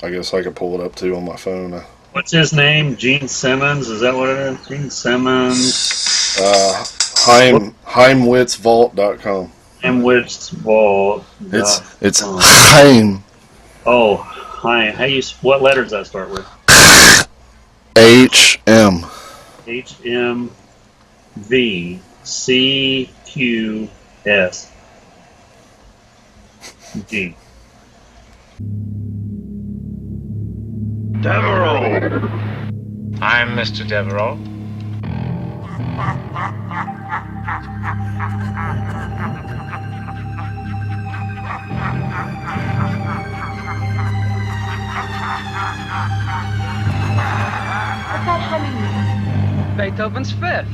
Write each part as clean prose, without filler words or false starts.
I guess I could pull it up too on my phone. What's his name? Gene Simmons? Is that what it is? Gene Simmons. Uh, What? HeimWitzVault.com. It's Amwitzvault.com. Heim. Oh, hi. What letters does that start with? HM. HMVCQSG. Devereaux! I'm Mr. Devereaux. What's that humming mean? Beethoven's Fifth.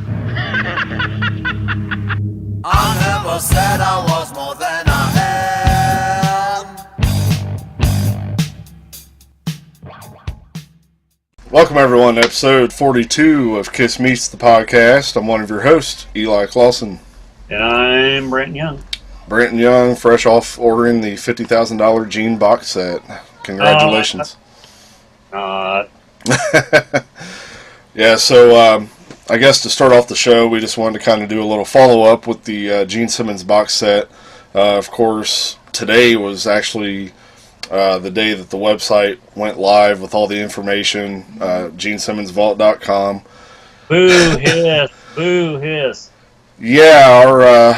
I never said I was more than I am. Welcome, everyone, to episode 42 of Kiss Meets the podcast. I'm one of your hosts, Eli Clausen. And I'm Brent Young. Brenton Young, fresh off ordering the $50,000 Gene box set. Congratulations. Yeah, so I guess to start off the show, we just wanted to kind of do a little follow-up with the Gene Simmons box set. Of course, today was actually the day that the website went live with all the information, GeneSimmonsVault.com. Boo hiss. Boo hiss. Yeah,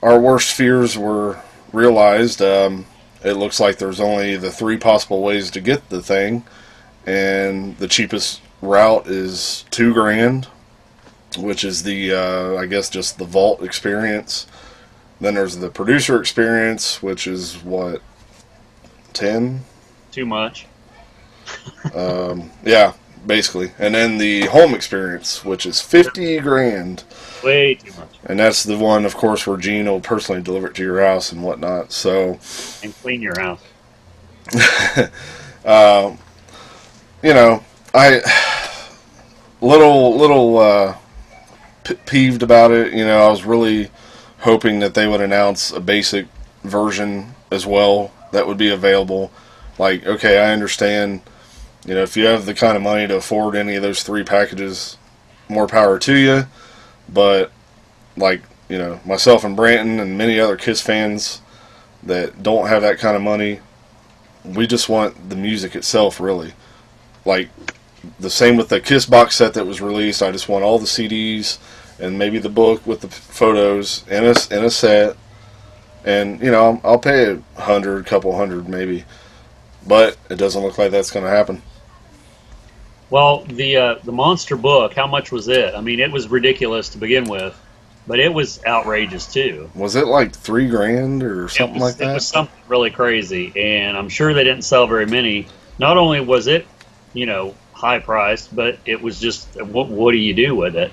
our worst fears were realized. It looks like there's only the three possible ways to get the thing, and the cheapest route is $2,000, which is the I guess just the vault experience. Then there's the producer experience, which is what, 10? Too much. Yeah, basically. And then the home experience, which is $50,000. Way too much. And that's the one, of course, where Gene will personally deliver it to your house and whatnot. So, And clean your house. you know, I little peeved about it. You know, I was really hoping that they would announce a basic version as well that would be available. Like, okay, I understand, you know, if you have the kind of money to afford any of those three packages, more power to you. But, like, you know, myself and Branton and many other Kiss fans that don't have that kind of money, we just want the music itself, really. Like, the same with the Kiss box set that was released. I just want all the CDs and maybe the book with the photos in a set. And, you know, I'll pay a couple hundred maybe. But it doesn't look like that's going to happen. Well, the monster book, how much was it? I mean, it was ridiculous to begin with, but it was outrageous too. Was it like $3,000 or something like that? It was something really crazy, and I'm sure they didn't sell very many. Not only was it, you know, high priced, but it was just, what do you do with it?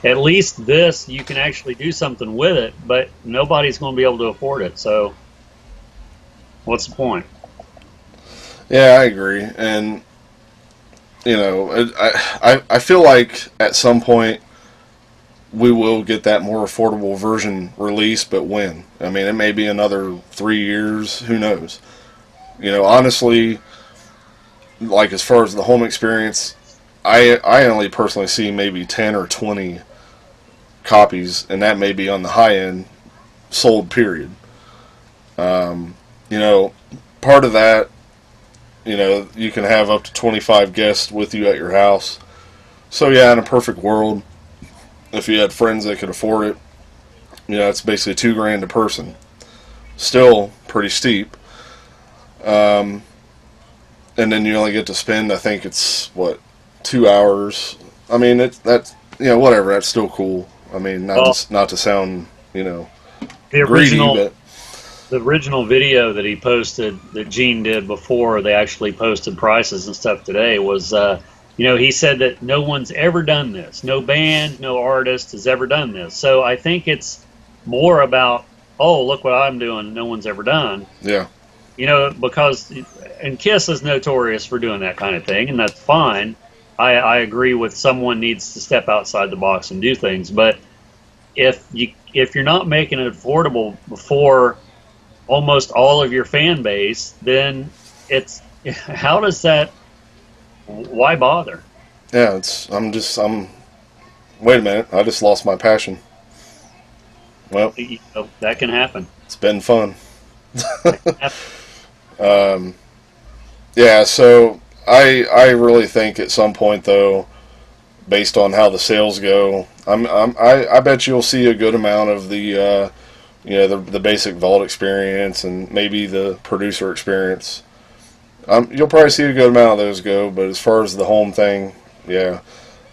At least this, you can actually do something with it, but nobody's going to be able to afford it, so what's the point? Yeah, I agree. And, you know, I feel like at some point we will get that more affordable version released, but when? I mean, it may be another 3 years, who knows? You know, honestly, like as far as the home experience, I only personally see maybe 10 or 20 copies, and that may be on the high end sold, period. You know, part of that, you know, you can have up to 25 guests with you at your house. So yeah, in a perfect world, if you had friends that could afford it, you know, it's basically $2,000 a person. Still pretty steep. And then you only get to spend, I think it's, 2 hours. I mean, that's, you know, whatever, that's still cool. I mean, not to sound, you know, greedy, but the original video that he posted, that Gene did before they actually posted prices and stuff today, was, you know, he said that no one's ever done this. No band, no artist has ever done this. So I think it's more about, oh, look what I'm doing, no one's ever done. Yeah. You know, because, and Kiss is notorious for doing that kind of thing, and that's fine. I agree with someone needs to step outside the box and do things, but if you're not making it affordable for almost all of your fan base, then it's how does that? Why bother? Yeah, wait a minute, I just lost my passion. Well, You know, that can happen. it's been fun. Yeah, so I really think at some point though, based on how the sales go, I bet you'll see a good amount of the the basic vault experience and maybe the producer experience. You'll probably see a good amount of those go, but as far as the home thing, yeah.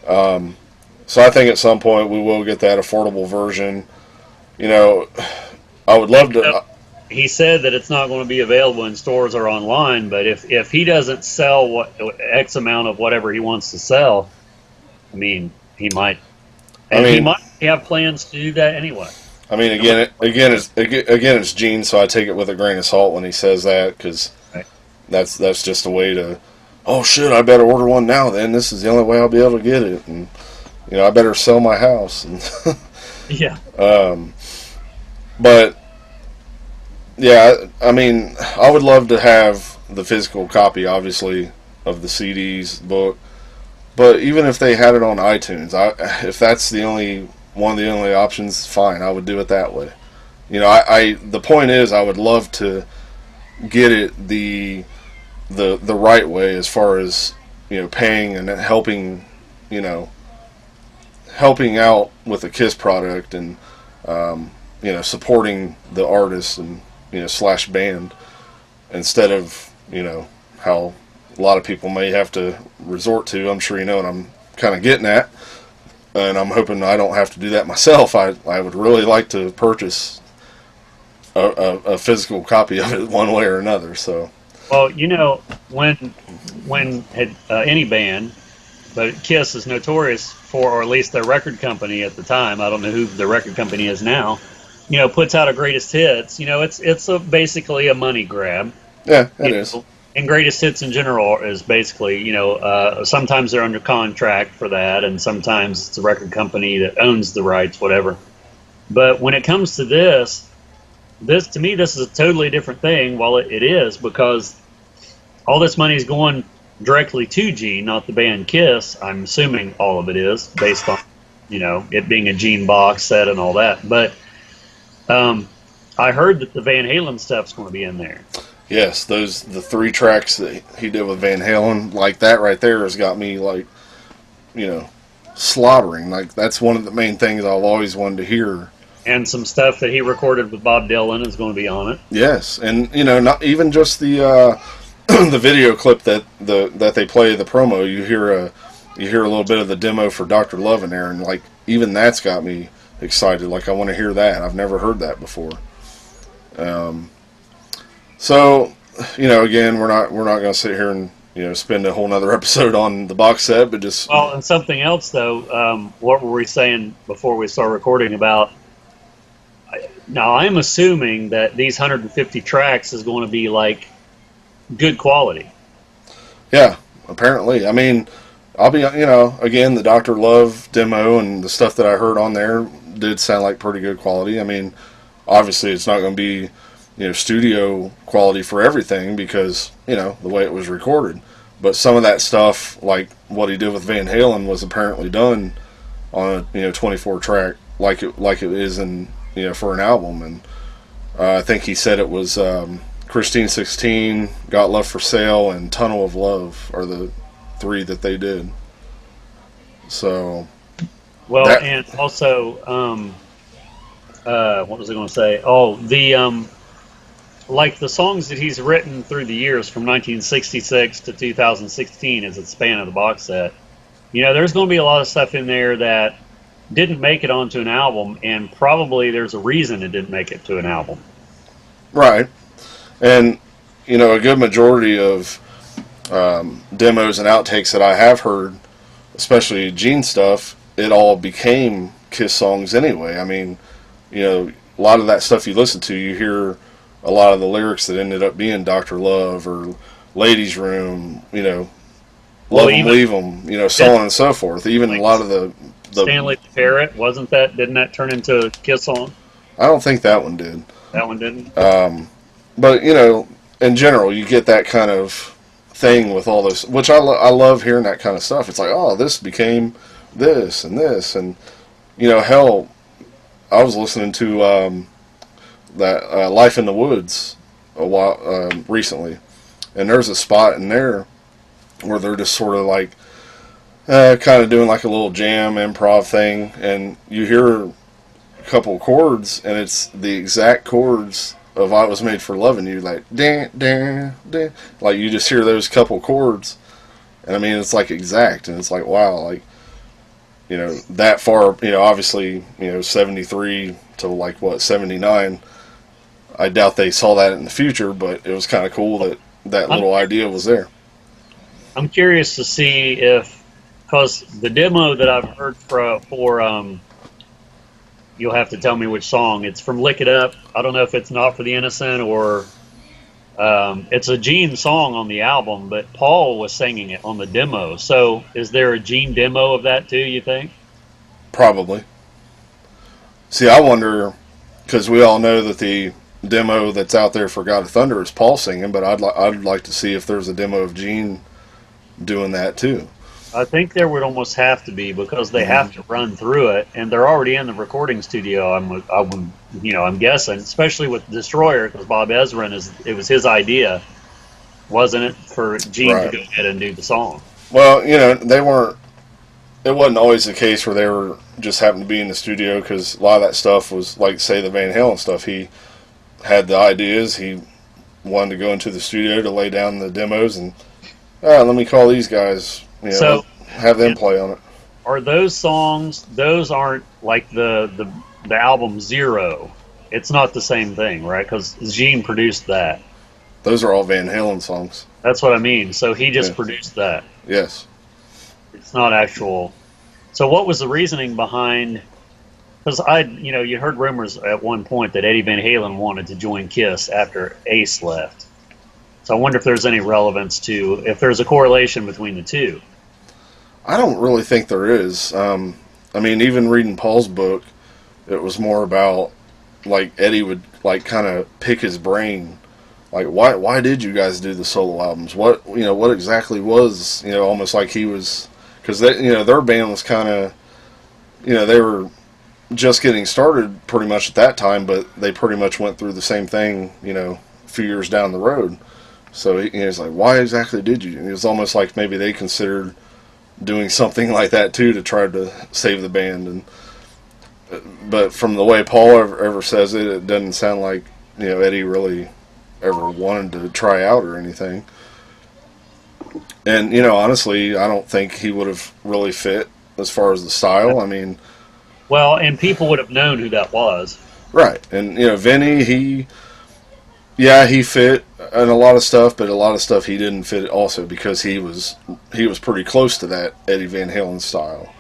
So I think at some point we will get that affordable version. You know, I would love to. He said that it's not going to be available in stores or online, but if he doesn't sell what X amount of whatever he wants to sell, I mean, he might. And he might have plans to do that anyway. I mean, it's Gene, so I take it with a grain of salt when he says that, because that's just a way to, oh shit, I better order one now. Then this is the only way I'll be able to get it, and I better sell my house. And yeah. But yeah, I mean, I would love to have the physical copy, obviously, of the CDs book. But even if they had it on iTunes, if that's the only one of the only options, fine, I would do it that way. The point is, I would love to get it the right way, as far as paying and helping helping out with the KISS product, and supporting the artist and slash band, instead of how a lot of people may have to resort to. I'm sure you know what I'm kind of getting at, and I'm hoping I don't have to do that myself. I would really like to purchase a physical copy of it one way or another. So, well, when any band, but KISS is notorious for, or at least their record company at the time, I don't know who the record company is now, puts out a greatest hits. It's basically a money grab. Yeah, it is. And greatest hits in general is basically, sometimes they're under contract for that, and sometimes it's a record company that owns the rights, whatever. But when it comes to this to me, this is a totally different thing. Well, it is, because all this money is going directly to Gene, not the band KISS. I'm assuming all of it is, based on, it being a Gene box set and all that. But I heard that the Van Halen stuff's going to be in there. Yes, the 3 tracks that he did with Van Halen, like that right there, has got me slaughtering. Like, that's one of the main things I've always wanted to hear. And some stuff that he recorded with Bob Dylan is going to be on it. Yes, and not even just the the video clip that they play, the promo. You hear a little bit of the demo for Dr. Love in there, and like even that's got me excited. Like, I want to hear that. I've never heard that before. So, again, we're not going to sit here and spend a whole nother episode on the box set, but just and something else though. What were we saying before we start recording about? Now, I'm assuming that these 150 tracks is going to be like good quality. Yeah, apparently. I mean, I'll be, again, the Dr. Love demo and the stuff that I heard on there did sound like pretty good quality. I mean, obviously it's not going to be, studio quality for everything, because, the way it was recorded. But some of that stuff, like what he did with Van Halen, was apparently done on a, 24 track, like it is in, for an album. And I think he said it was Christine 16, Got Love for Sale, and Tunnel of Love are the 3 that they did. So, well, and also, what was I going to say? Oh, the like the songs that he's written through the years from 1966 to 2016 as a span of the box set. There's going to be a lot of stuff in there that didn't make it onto an album, and probably there's a reason it didn't make it to an album. Right. And, a good majority of demos and outtakes that I have heard, especially Gene stuff, it all became KISS songs anyway. I mean, a lot of that stuff you listen to, you hear a lot of the lyrics that ended up being Dr. Love or Ladies' Room, Love 'Em, Leave 'Em, so on and so forth. Even like a lot of the Stanley Parrott, didn't that turn into a KISS song? I don't think that one did. That one didn't? But, in general, you get that kind of thing with all this, which I love hearing that kind of stuff. It's like, oh, this became this and this, and hell, I was listening to that Life in the Woods a while recently, and there's a spot in there where they're just sort of like kind of doing like a little jam improv thing, and you hear a couple chords, and it's the exact chords of "I Was Made for Loving You," like dan dan dan, like you just hear those couple chords, and I mean it's like exact, and it's like wow, like that far, obviously 73 to like what 79. I doubt they saw that in the future, but it was kind of cool that little idea was there. I'm curious to see if, because the demo that I've heard for you'll have to tell me which song. It's from Lick It Up. I don't know if it's Not for the Innocent or it's a Gene song on the album, but Paul was singing it on the demo. So is there a Gene demo of that too, you think? Probably. See, I wonder, because we all know that the demo that's out there for God of Thunder is Paul singing, but I'd like to see if there's a demo of Gene doing that too. I think there would almost have to be, because they have to run through it, and they're already in the recording studio. I'm guessing, especially with Destroyer, because Bob Ezrin it was his idea, wasn't it, for Gene to go ahead and do the song? Well, they weren't. It wasn't always the case where they were just happened to be in the studio, because a lot of that stuff was like, say, the Van Halen stuff. He had the ideas. He wanted to go into the studio to lay down the demos, and let me call these guys. So have them play on it. Are those songs? Those aren't like the album Zero. It's not the same thing, right? Because Gene produced that. Those are all Van Halen songs. That's what I mean. So he just produced that. Yes. It's not actual. So what was the reasoning behind? Because you heard rumors at one point that Eddie Van Halen wanted to join Kiss after Ace left. So I wonder if there's any relevance to, if there's a correlation between the two. I don't really think there is. I mean, even reading Paul's book, it was more about, like, Eddie would, like, kind of pick his brain. Like, why did you guys do the solo albums? What exactly was, almost like he was, because their band was kind of, they were just getting started pretty much at that time, but they pretty much went through the same thing, a few years down the road. So he's like, why exactly did you? And it was almost like maybe they considered doing something like that too to try to save the band. But from the way Paul ever says it, it doesn't sound like Eddie really ever wanted to try out or anything. And honestly, I don't think he would have really fit as far as the style. I mean, well, and people would have known who that was, right? And Vinny, he fit in a lot of stuff, but a lot of stuff he didn't fit also because he was pretty close to that Eddie Van Halen style,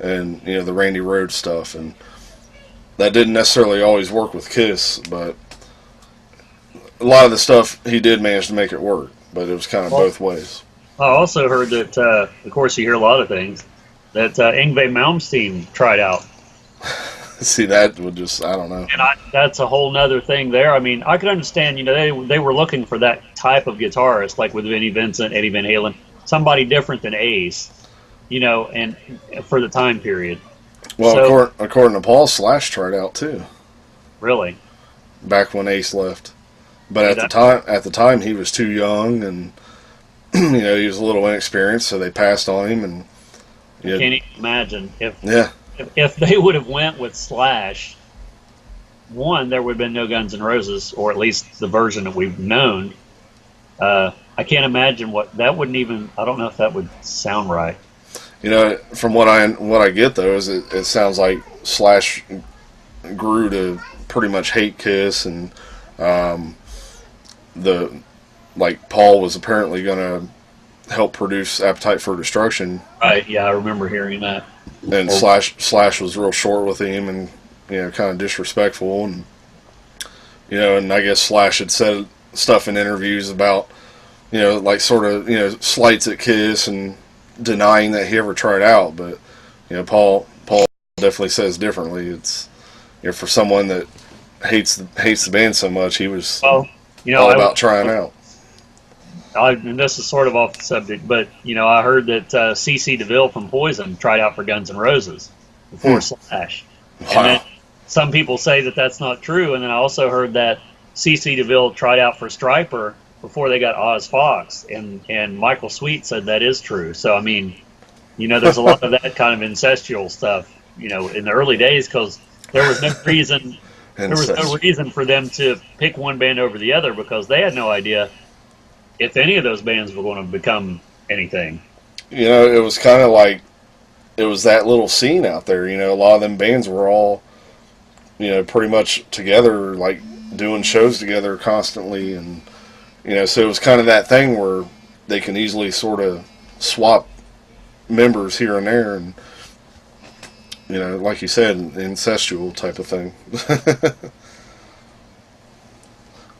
and the Randy Rhoads stuff, and that didn't necessarily always work with Kiss, but a lot of the stuff he did manage to make it work, but it was kind of both ways. I also heard that, of course, you hear a lot of things, that Yngwie Malmsteen tried out. See, that would just, I don't know. And that's a whole nother thing there. I mean, I could understand, they were looking for that type of guitarist, like with Vinnie Vincent, Eddie Van Halen, somebody different than Ace, and for the time period. Well, so, according to Paul, Slash tried out too. Really? Back when Ace left. But at the time, he was too young, and he was a little inexperienced, so they passed on him. And I can't even imagine if they would have went with Slash. One, there would have been no Guns N' Roses, or at least the version that we've known. I can't imagine what that wouldn't even. I don't know if that would sound right. From what I get though is it sounds like Slash grew to pretty much hate Kiss, and Paul was apparently going to help produce Appetite for Destruction. Right. Yeah, I remember hearing that. And Slash was real short with him, and kind of disrespectful, and and I guess Slash had said stuff in interviews about sort of slights at Kiss and denying that he ever tried out, but Paul definitely says differently. It's for someone that hates the band so much, he was all about trying out. and this is sort of off the subject, but I heard that CC DeVille from Poison tried out for Guns N' Roses before Slash, and then some people say that that's not true. And then I also heard that CC DeVille tried out for Stryper before they got Oz Fox, and Michael Sweet said that is true. So I mean, there's a lot of that kind of incestual stuff, in the early days, because there was no reason. There was no reason for them to pick one band over the other, because they had no idea if any of those bands were going to become anything. It was kind of like, it was that little scene out there. A lot of them bands were all, pretty much together, like doing shows together constantly. And, so it was kind of that thing where they can easily sort of swap members here and there. And, like you said, incestual type of thing.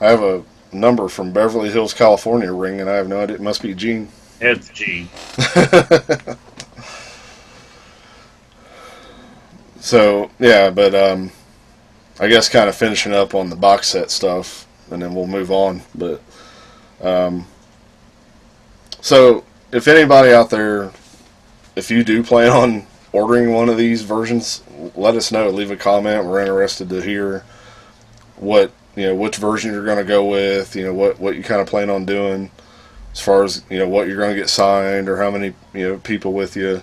I have a number from Beverly Hills, California ringing, and I have no idea. It must be Gene. It's Gene. So, yeah, but I guess kind of finishing up on the box set stuff, and then we'll move on. But so, if anybody out there, if you do plan on ordering one of these versions, let us know. Leave a comment. We're interested to hear what which version you're going to go with. What you kind of plan on doing as far as what you're going to get signed, or how many people with you.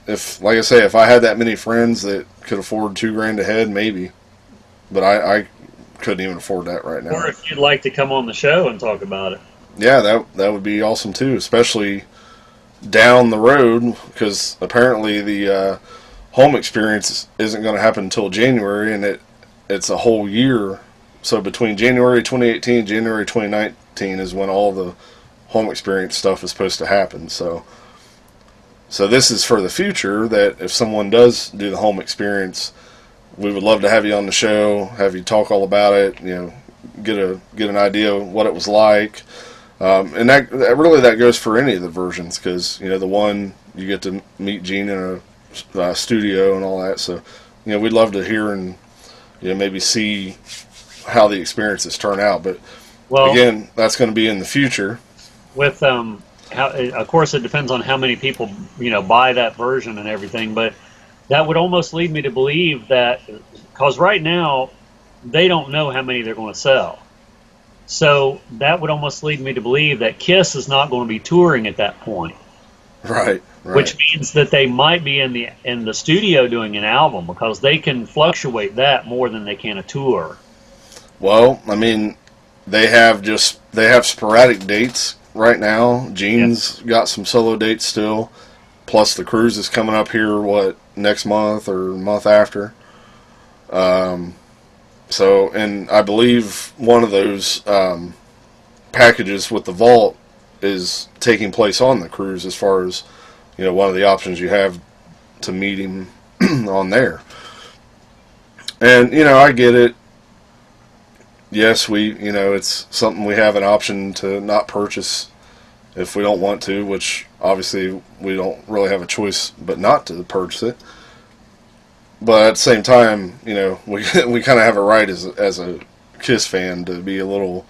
If, like I say, if I had that many friends that could afford $2,000 a head, maybe, but I couldn't even afford that right now. Or if you'd like to come on the show and talk about it. Yeah, that would be awesome too, especially down the road, because apparently the home experience isn't going to happen until January, and it's a whole year. So between January 2018 and January 2019 is when all the home experience stuff is supposed to happen. So this is for the future, that if someone does do the home experience, we would love to have you on the show, have you talk all about it, get an idea of what it was like. And that goes for any of the versions, because the one you get to meet Gene in a studio and all that. So we'd love to hear and maybe see how the experiences turn out. But again, that's going to be in the future. With of course, it depends on how many people buy that version and everything. But that would almost lead me to believe that, because right now they don't know how many they're going to sell. So that would almost lead me to believe that Kiss is not going to be touring at that point. Right. Which means that they might be in the studio doing an album, because they can fluctuate that more than they can a tour. Well, I mean, they have sporadic dates right now. Gene's got some solo dates still, plus the cruise is coming up here next month or month after. So, and I believe one of those packages with the vault is taking place on the cruise, as far as one of the options you have to meet him on there. And I get it. Yes, it's something we have an option to not purchase if we don't want to, which obviously we don't really have a choice but not to purchase it. But at the same time, we kind of have a right as a Kiss fan to be a little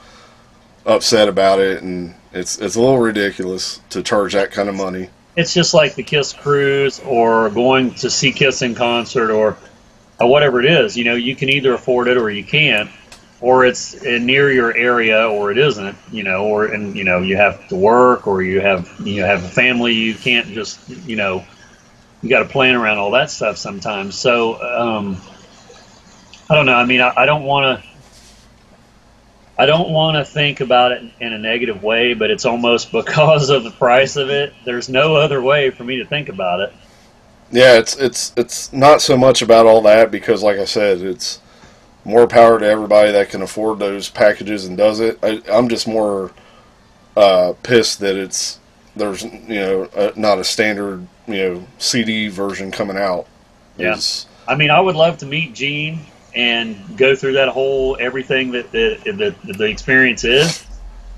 upset about it, and it's a little ridiculous to charge that kind of money. It's just like the Kiss cruise, or going to see Kiss in concert, or whatever it is. You can either afford it or you can't, or it's near your area or it isn't. Or you have to work, or you have a family. You can't just you got to plan around all that stuff sometimes. So I don't know. I mean, I don't want to think about it in a negative way, but it's almost because of the price of it. There's no other way for me to think about it. Yeah, it's not so much about all that, because like I said, it's more power to everybody that can afford those packages and does it. I'm just more pissed that there's not a standard CD version coming out. Yeah. I mean, I would love to meet Gene and go through that whole everything that the experience is.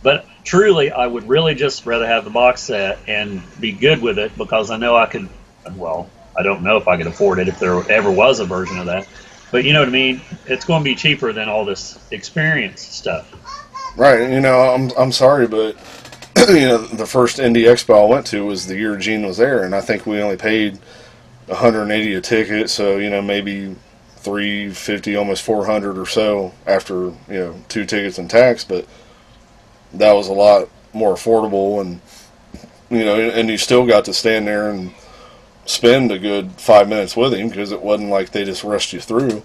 But truly, I would really just rather have the box set and be good with it, because I know I could. Well, I don't know if I could afford it if there ever was a version of that. But you know what I mean? It's going to be cheaper than all this experience stuff. Right. You know, I'm sorry, but you know, the first Indie Expo I went to was the year Gene was there, and I think we only paid 180 a ticket. So you know, maybe 350, almost 400 or so after you know 2 tickets and tax. But that was a lot more affordable, and you know, and you still got to stand there and spend a good 5 minutes with him because it wasn't like they just rushed you through.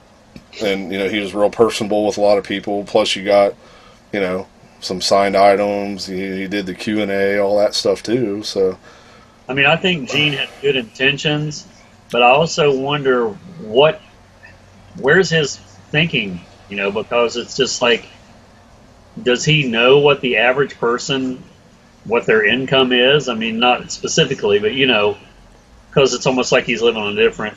And you know, he was real personable with a lot of people. Plus, you got you know some signed items. He did the Q&A, all that stuff too. So, I mean, I think Gene had good intentions, but I also wonder where's his thinking, you know, because it's just like, does he know what the average person, what their income is? I mean, not specifically, but you know, because it's almost like he's living on a different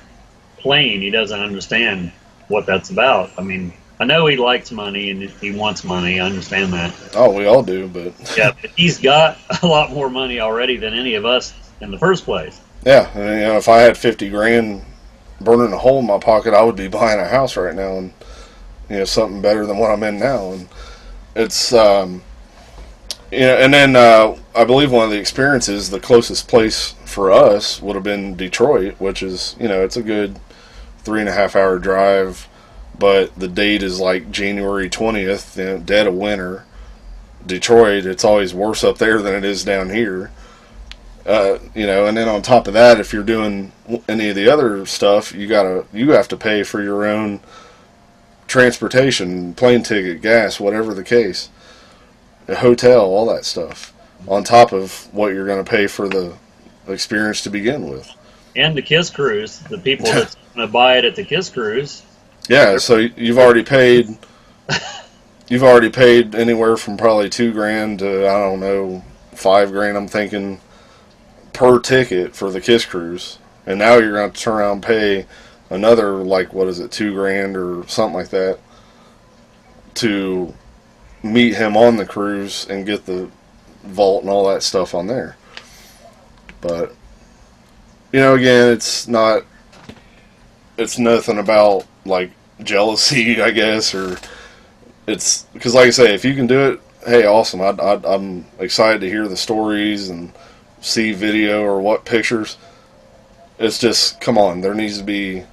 plane. He doesn't understand what that's about. I mean, I know he likes money and he wants money. I understand that. oh, we all do, but Yeah, but he's got a lot more money already than any of us in the first place. yeah, and, you know, if I had 50 grand burning a hole in my pocket, I would be buying a house right now, and you know, something better than what I'm in now. And it's you know, and then I believe one of the experiences, the closest place for us would have been Detroit, which is, you know, it's a good 3.5 hour drive, but the date is like January 20th, you know, dead of winter. Detroit, it's always worse up there than it is down here. You know, and then on top of that, if you're doing any of the other stuff, you have to pay for your own transportation, plane ticket, gas, whatever the case, a hotel, all that stuff, on top of what you're going to pay for the experience to begin with. And the Kiss Cruise, the people that's going to buy it at the Kiss Cruise. Yeah, so you've already paid. You've already paid anywhere from probably $2,000 to, I don't know, $5,000. I'm thinking per ticket for the Kiss Cruise, and now you're going to turn around and pay another, like, what is it, $2,000 or something like that to meet him on the cruise and get the vault and all that stuff on there. But you know, again, it's nothing about like jealousy, I guess, or it's because, like I say, if you can do it, hey, awesome. I'm excited to hear the stories and see video or what pictures. It's just, come on, there needs to be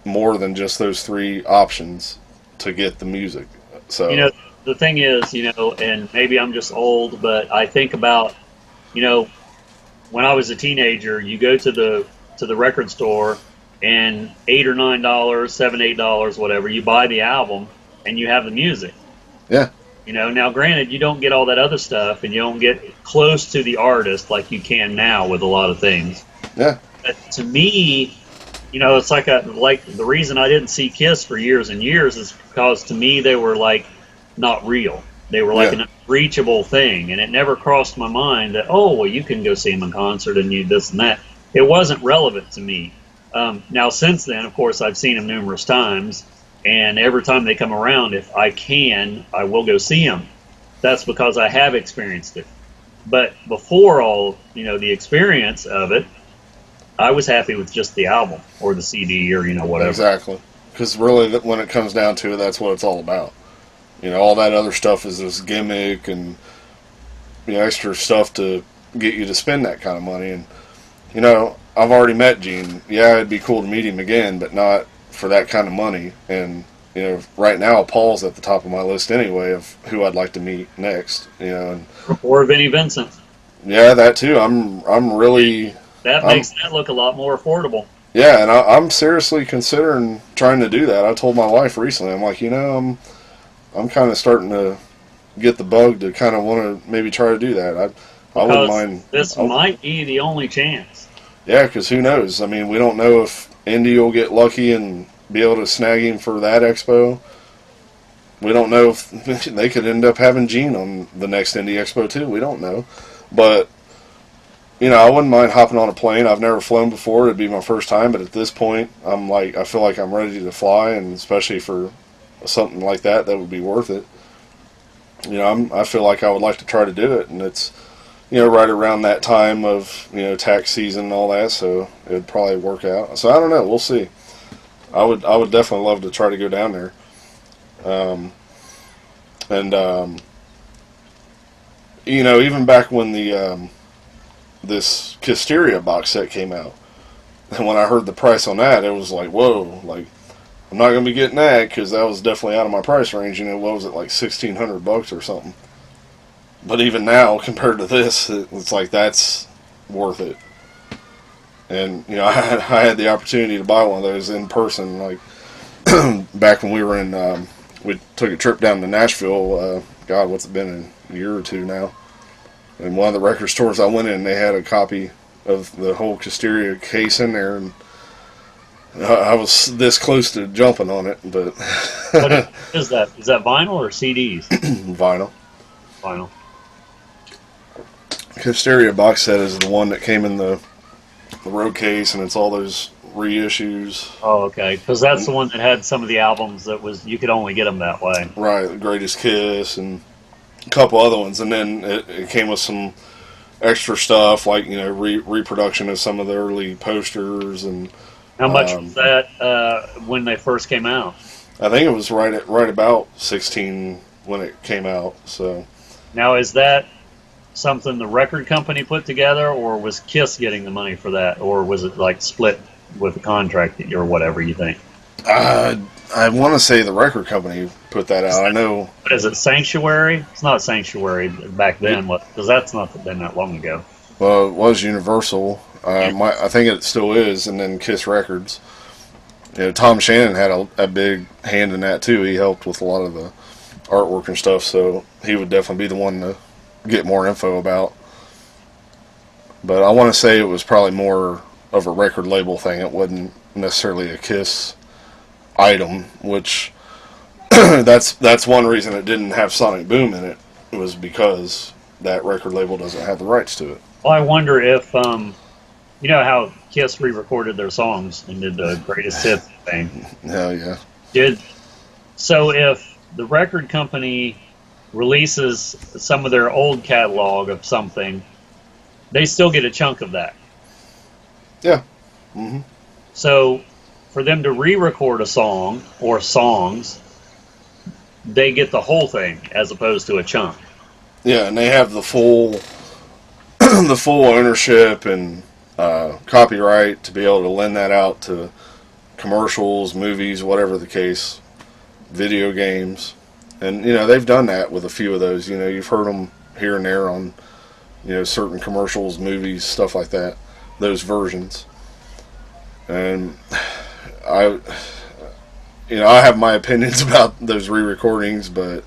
more than just those 3 options to get the music. So, you know, the thing is, you know, and maybe I'm just old, but I think about, you know, when I was a teenager, you go to the record store and $8 or $9, $7, $8, whatever, you buy the album and you have the music. yeah, You know, now granted, you don't get all that other stuff and you don't get close to the artist like you can now with a lot of things. yeah, But to me, you know, it's like the reason I didn't see Kiss for years and years is because to me they were like not real. They were like an unreachable thing, and it never crossed my mind that, oh, well, you can go see them in concert and you this and that. It wasn't relevant to me. Now, since then, of course, I've seen them numerous times, and every time they come around, if I can, I will go see them. That's because I have experienced it. But before all, you know, the experience of it, I was happy with just the album or the CD or, you know, whatever. exactly. Because really, when it comes down to it, that's what it's all about. You know, all that other stuff is this gimmick and, you know, extra stuff to get you to spend that kind of money. And, you know, I've already met Gene. Yeah, it'd be cool to meet him again, but not for that kind of money. And, you know, right now, Paul's at the top of my list anyway of who I'd like to meet next. You know, and Or Vinnie Vincent. yeah, that too. I'm really. That makes that look a lot more affordable. Yeah, and I'm seriously considering trying to do that. I told my wife recently, I'm like, you know, I'm kind of starting to get the bug to kind of want to maybe try to do that. I wouldn't mind. This might be the only chance. Yeah, because who knows? I mean, we don't know if Indy will get lucky and be able to snag him for that expo. We don't know if they could end up having Gene on the next Indy Expo too. We don't know. But, you know, I wouldn't mind hopping on a plane. I've never flown before. It'd be my first time. But at this point, I feel like I'm ready to fly, and especially for something like that would be worth it. You know, I feel like I would like to try to do it, and it's, you know, right around that time of, you know, tax season and all that, so it'd probably work out. So I don't know, we'll see. I would definitely love to try to go down there. you know, even back when the this Kisteria box set came out, and when I heard the price on that, it was like, whoa, like, I'm not going to be getting that, because that was definitely out of my price range. You know, what was it, like $1,600 or something? But even now, compared to this, it's like, that's worth it. And, you know, I had the opportunity to buy one of those in person, like, back when we were in, we took a trip down to Nashville, God, what's it been, a year or two now? And one of the record stores I went in, they had a copy of the whole Kisteria case in there, and I was this close to jumping on it, but... What is that? Is that vinyl or CDs? Vinyl. Vinyl. Kisteria box set is the one that came in the road case, and it's all those reissues. Oh, okay. Because that's the one that had some of the albums that was, you could only get them that way. Right, The Greatest Kiss, and a couple other ones, and then it came with some extra stuff, like, you know, reproduction of some of the early posters, and... How much was that when they first came out? I think it was right about 16 when it came out. So now, is that something the record company put together, or was Kiss getting the money for that, or was it like split with the contract or whatever you think? I want to say the record company put that out. I know. What is it, Sanctuary? It's not Sanctuary back then, because that's not been that long ago. Well, it was Universal. I think it still is, and then Kiss Records. You know, Tom Shannon had a big hand in that too. He helped with a lot of the artwork and stuff, so he would definitely be the one to get more info about. But I want to say it was probably more of a record label thing. It wasn't necessarily a Kiss item, which that's one reason it didn't have Sonic Boom in it. It was because that record label doesn't have the rights to it. Well, I wonder if, you know how Kiss re-recorded their songs and did the greatest hits thing? Hell yeah. So if the record company releases some of their old catalog of something, they still get a chunk of that. Yeah. Mm-hmm. So for them to re-record a song or songs, they get the whole thing as opposed to a chunk. Yeah, and they have the full the full ownership and copyright to be able to lend that out to commercials, movies, whatever the case, video games. And, you know, they've done that with a few of those. You know, you've heard them here and there on, you know, certain commercials, movies, stuff like that, those versions. And I have my opinions about those re-recordings, but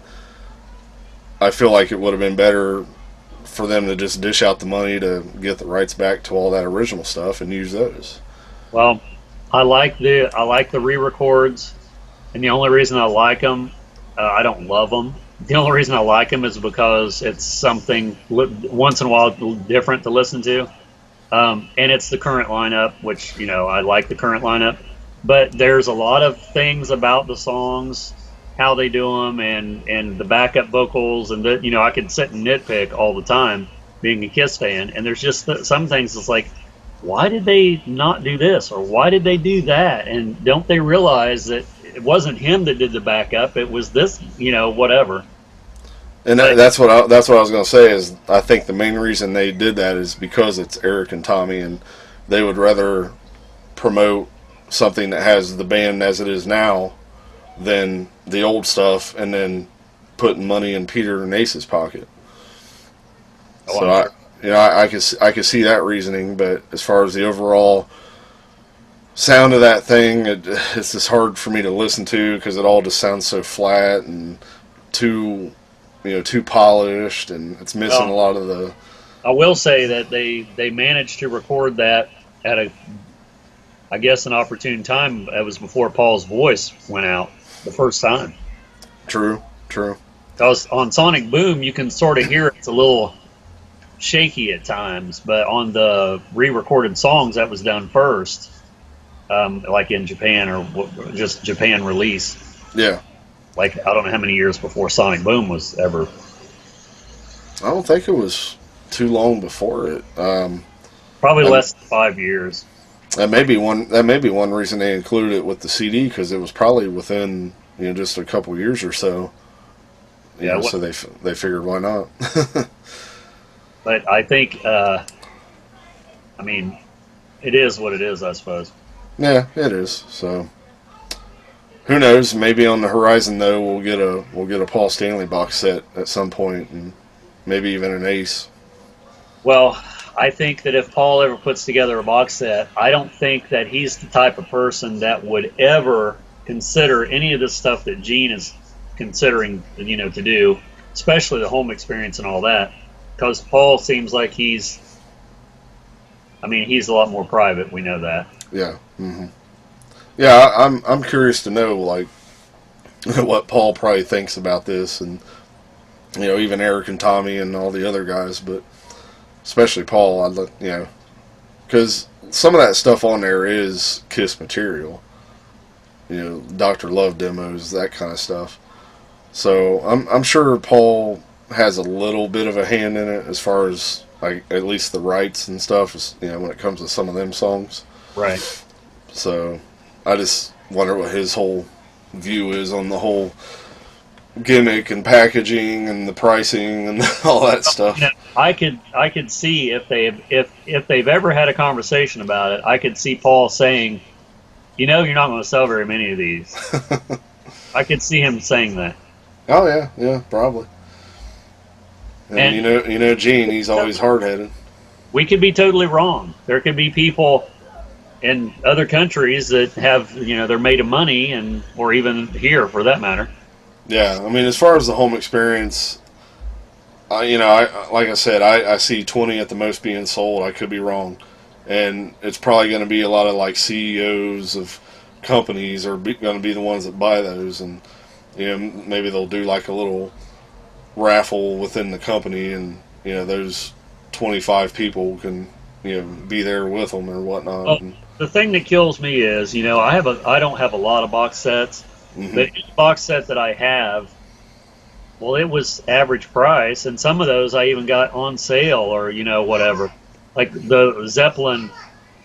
I feel like it would have been better for them to just dish out the money to get the rights back to all that original stuff and use those. Well, I like the re-records, and the only reason I like them, I don't love them. The only reason I like them is because it's something once in a while different to listen to, and it's the current lineup, which, you know, I like the current lineup. But there's a lot of things about the songs, how they do them, and the backup vocals, and you know, I could sit and nitpick all the time being a Kiss fan, and there's just some things that's like, why did they not do this, or why did they do that, and don't they realize that it wasn't him that did the backup, it was this, you know, whatever. And that's what I was going to say, is I think the main reason they did that is because it's Eric and Tommy, and they would rather promote something that has the band as it is now than the old stuff, and then putting money in Peter and Ace's pocket. Oh, So I could see that reasoning, but as far as the overall sound of that thing, it's just hard for me to listen to because it all just sounds so flat and too polished, and it's missing a lot of the. I will say that they managed to record that at I guess an opportune time. That was before Paul's voice went out the first time. True. Because on Sonic Boom, you can sort of hear it's a little shaky at times, but on the re-recorded songs, that was done first, like in Japan, or just Japan release. Yeah. Like, I don't know how many years before Sonic Boom was ever. I don't think it was too long before it. Probably less than 5 years. That may be one reason they included it with the CD, because it was probably within, you know, just a couple years or so. Yeah. So they figured, why not? But I think, I mean, it is what it is, I suppose. Yeah, it is. So who knows? Maybe on the horizon though, we'll get a Paul Stanley box set at some point, and maybe even an Ace. Well, I think that if Paul ever puts together a box set, I don't think that he's the type of person that would ever consider any of this stuff that Gene is considering, to do, especially the home experience and all that. Because Paul seems like he's a lot more private. We know that. Yeah. Yeah, I'm curious to know like what Paul probably thinks about this, and even Eric and Tommy and all the other guys, but especially Paul. Because some of that stuff on there is Kiss material. Dr. Love demos, that kind of stuff. So I'm sure Paul has a little bit of a hand in it as far as like at least the rights and stuff. When it comes to some of them songs. Right. So I just wonder what his whole view is on the whole gimmick and packaging and the pricing and all that stuff. I could see if they've ever had a conversation about it, I could see Paul saying, you're not going to sell very many of these. I could see him saying that. Oh yeah, probably. And Gene, he's always hard-headed. We could be totally wrong. There could be people in other countries that have, they're made of money, or even here for that matter. Yeah, I mean, as far as the home experience, like I said, I see 20 at the most being sold. I could be wrong, and it's probably going to be a lot of like CEOs of companies are going to be the ones that buy those, and maybe they'll do like a little raffle within the company, and those 25 people can be there with them or whatnot. Well, the thing that kills me is I don't have a lot of box sets. Mm-hmm. But each box set that I have, well, it was average price, and some of those I even got on sale or whatever. Like the Zeppelin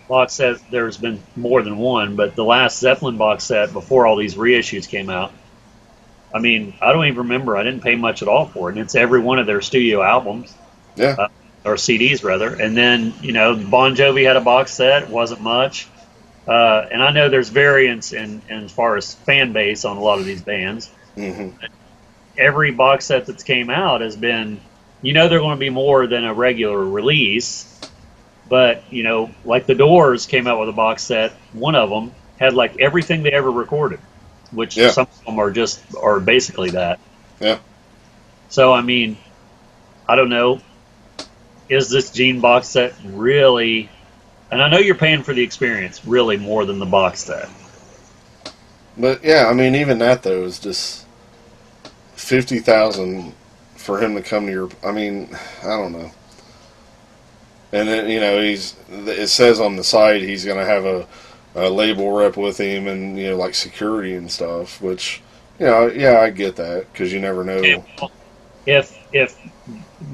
box set, there's been more than one, but the last Zeppelin box set before all these reissues came out, I mean, I don't even remember. I didn't pay much at all for it, and it's every one of their studio albums. Yeah. Or CDs rather. And then Bon Jovi had a box set. It wasn't much. And I know there's variance in as far as fan base on a lot of these bands. Mm-hmm. Every box set that's came out has been, they're going to be more than a regular release. But, like the Doors came out with a box set. One of them had like everything they ever recorded, which some of them are basically that. Yeah. So, I mean, I don't know. Is this Gene box set really... And I know you're paying for the experience really more than the box set. But yeah, I mean, even that though is just $50,000 for him to come to your. I mean, I don't know. And then it says on the site he's going to have a label rep with him, and like security and stuff. Which yeah, I get that because you never know. Okay, well, if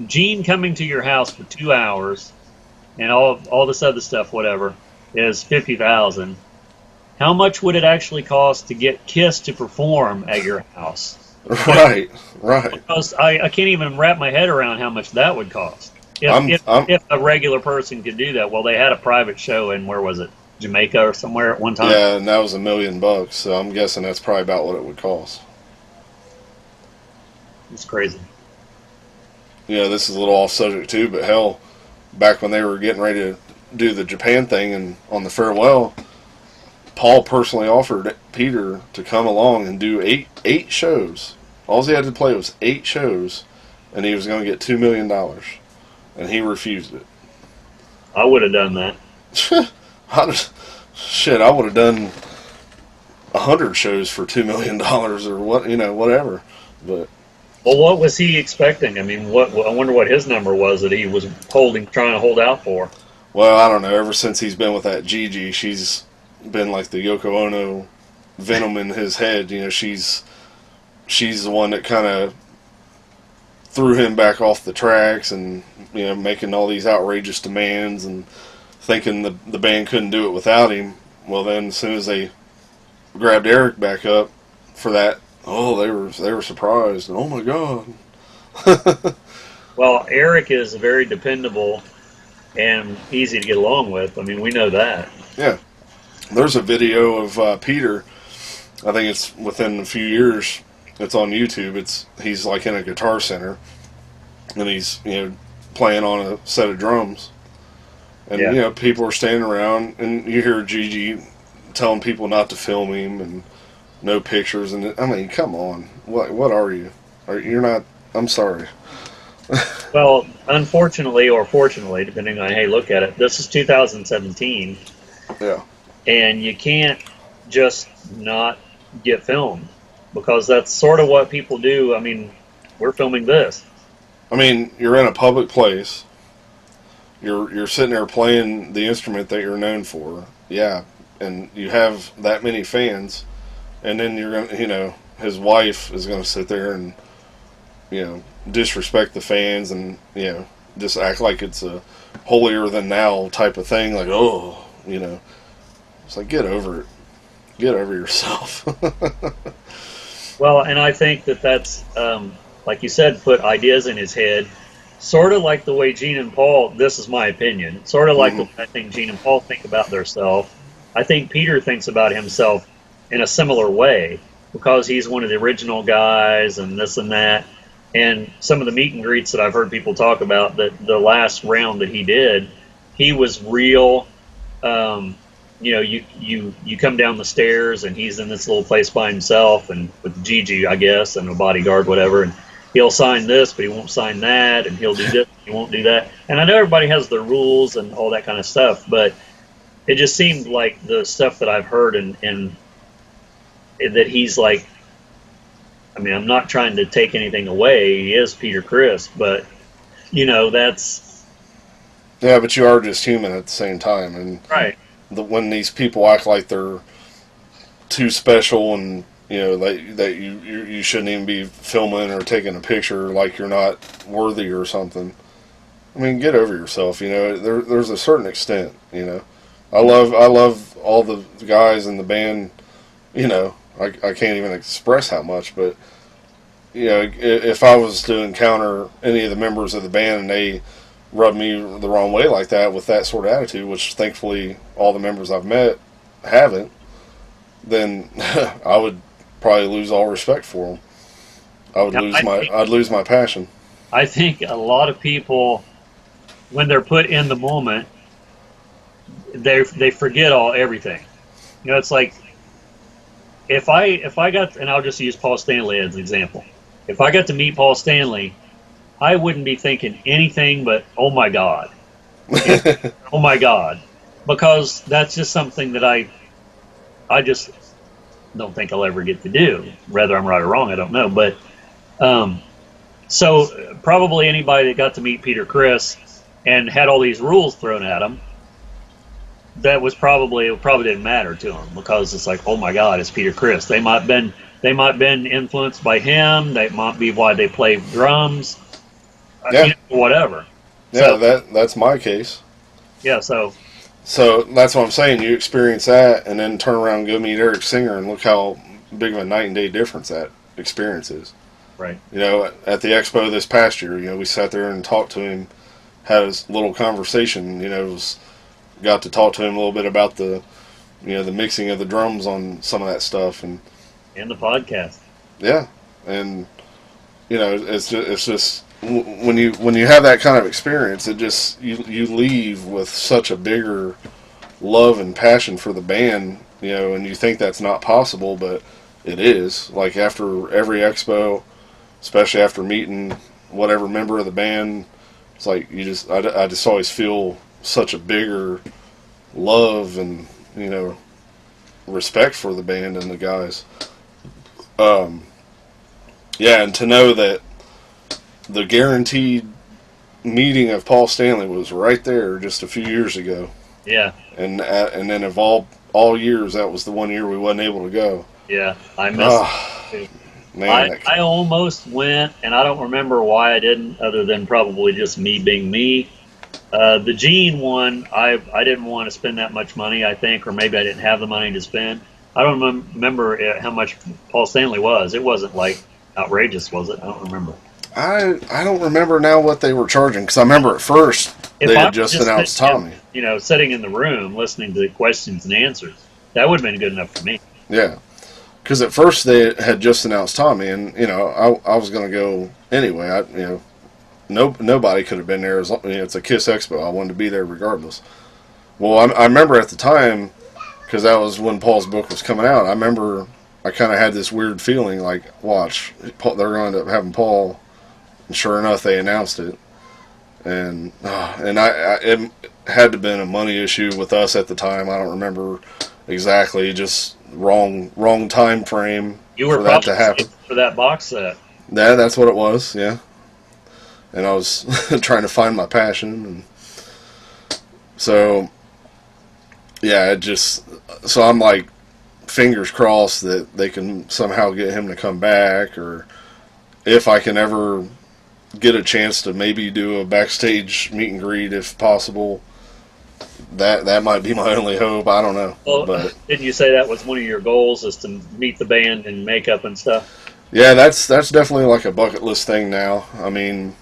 Gene coming to your house for 2 hours. And all this other stuff, whatever, is $50,000. How much would it actually cost to get Kiss to perform at your house? Right. Because I can't even wrap my head around how much that would cost. If a regular person could do that. Well, they had a private show in, where was it, Jamaica or somewhere at one time? Yeah, and that was $1 million. So I'm guessing that's probably about what it would cost. It's crazy. This is a little off subject too, but hell, back when they were getting ready to do the Japan thing and on the farewell, Paul personally offered Peter to come along and do eight shows. All he had to play was 8 shows, and he was going to get $2 million, and he refused it. I would have done that. I would have done 100 shows for $2 million or whatever. But well, what was he expecting? I mean, I wonder what his number was that he was trying to hold out for. Well, I don't know. Ever since he's been with that Gigi, she's been like the Yoko Ono venom in his head. She's the one that kind of threw him back off the tracks, and making all these outrageous demands and thinking the band couldn't do it without him. Well, then as soon as they grabbed Eric back up for that, oh, they were surprised, and oh my god. Well, Eric is very dependable and easy to get along with. I mean, we know that. Yeah. There's a video of Peter. I think it's within a few years. It's on YouTube. He's like in a Guitar Center, and he's playing on a set of drums, and people are standing around, and you hear Gigi telling people not to film him and no pictures. And I mean, come on, what are you? You're not. I'm sorry. Well, unfortunately or fortunately, depending on how you look at it, this is 2017. Yeah. And you can't just not get filmed, because that's sort of what people do. I mean, we're filming this. I mean, you're in a public place. You're sitting there playing the instrument that you're known for. Yeah. And you have that many fans. And then you're going to, his wife is going to sit there and, disrespect the fans and, just act like it's a holier than thou type of thing. Like, oh, it's like, get over it. Get over yourself. Well, and I think that's, like you said, put ideas in his head, sort of like the way Gene and Paul, this is my opinion, sort of like the way I think Gene and Paul think about themselves. I think Peter thinks about himself in a similar way, because he's one of the original guys and this and that. And some of the meet and greets that I've heard people talk about, that the last round that he did, he was real. You come down the stairs and he's in this little place by himself, and with Gigi, I guess, and a bodyguard, whatever. And he'll sign this, but he won't sign that, and he'll do this, he won't do that. And I know everybody has their rules and all that kind of stuff, but it just seemed like the stuff that I've heard and that he's like, I mean, I'm not trying to take anything away. He is Peter Criss, but that's. Yeah, but you are just human at the same time, and right. When these people act like they're too special, and that you shouldn't even be filming or taking a picture, like you're not worthy or something. I mean, get over yourself. There's a certain extent. I love all the guys in the band. I can't even express how much, but if I was to encounter any of the members of the band and they rub me the wrong way like that, with that sort of attitude, which thankfully all the members I've met haven't, then I would probably lose all respect for them. I'd lose my passion. I think a lot of people, when they're put in the moment, they forget everything. It's like, if I got, and I'll just use Paul Stanley as an example. If I got to meet Paul Stanley, I wouldn't be thinking anything but, oh my God. Oh my God. Because that's just something that I just don't think I'll ever get to do. Whether I'm right or wrong, I don't know. But so probably anybody that got to meet Peter Criss and had all these rules thrown at him, it probably didn't matter to them, because it's like, oh my God, it's Peter Criss. They might have been influenced by him. That might be why they play drums. Yeah. Whatever. Yeah, so, that's my case. Yeah, so that's what I'm saying. You experience that, and then turn around and go meet Eric Singer, and look how big of a night and day difference that experience is. Right. At the expo this past year, we sat there and talked to him, had a little conversation. Got to talk to him a little bit about the mixing of the drums on some of that stuff, and the podcast. Yeah, and it's just when you have that kind of experience, it just you leave with such a bigger love and passion for the band, and you think that's not possible, but it is. Like, after every expo, especially after meeting whatever member of the band, it's like I just always feel such a bigger love and respect for the band and the guys. And to know that the guaranteed meeting of Paul Stanley was right there just a few years ago. Yeah. And then of all years, that was the one year we wasn't able to go. Yeah, I missed it. Man, I almost went, and I don't remember why I didn't, other than probably just me being me. The Gene one, I didn't want to spend that much money, I think, or maybe I didn't have the money to spend. I don't remember how much Paul Stanley was. It wasn't like outrageous, was it? I don't remember. I don't remember now what they were charging, because I remember at first If they I had was just just announced sitting Tommy. sitting in the room listening to the questions and answers, that would have been good enough for me. Yeah, because at first they had just announced Tommy, and I was going to go anyway. Nobody could have been there. It's a Kiss Expo. I wanted to be there regardless. Well, I remember at the time, because that was when Paul's book was coming out. I remember I kind of had this weird feeling like, watch, they're going to end up having Paul. And sure enough, they announced it, and it had to have been a money issue with us at the time. I don't remember exactly, just wrong time frame You were for that to happen. for that box set. Yeah, that's what it was. Yeah, and I was trying to find my passion, and so yeah, so I'm like, fingers crossed that they can somehow get him to come back, or if I can ever get a chance to maybe do a backstage meet and greet if possible. That might be my only hope. I don't know. Well, But didn't you say that was one of your goals, is to meet the band and makeup and stuff? yeah, that's definitely like a bucket list thing now. I mean,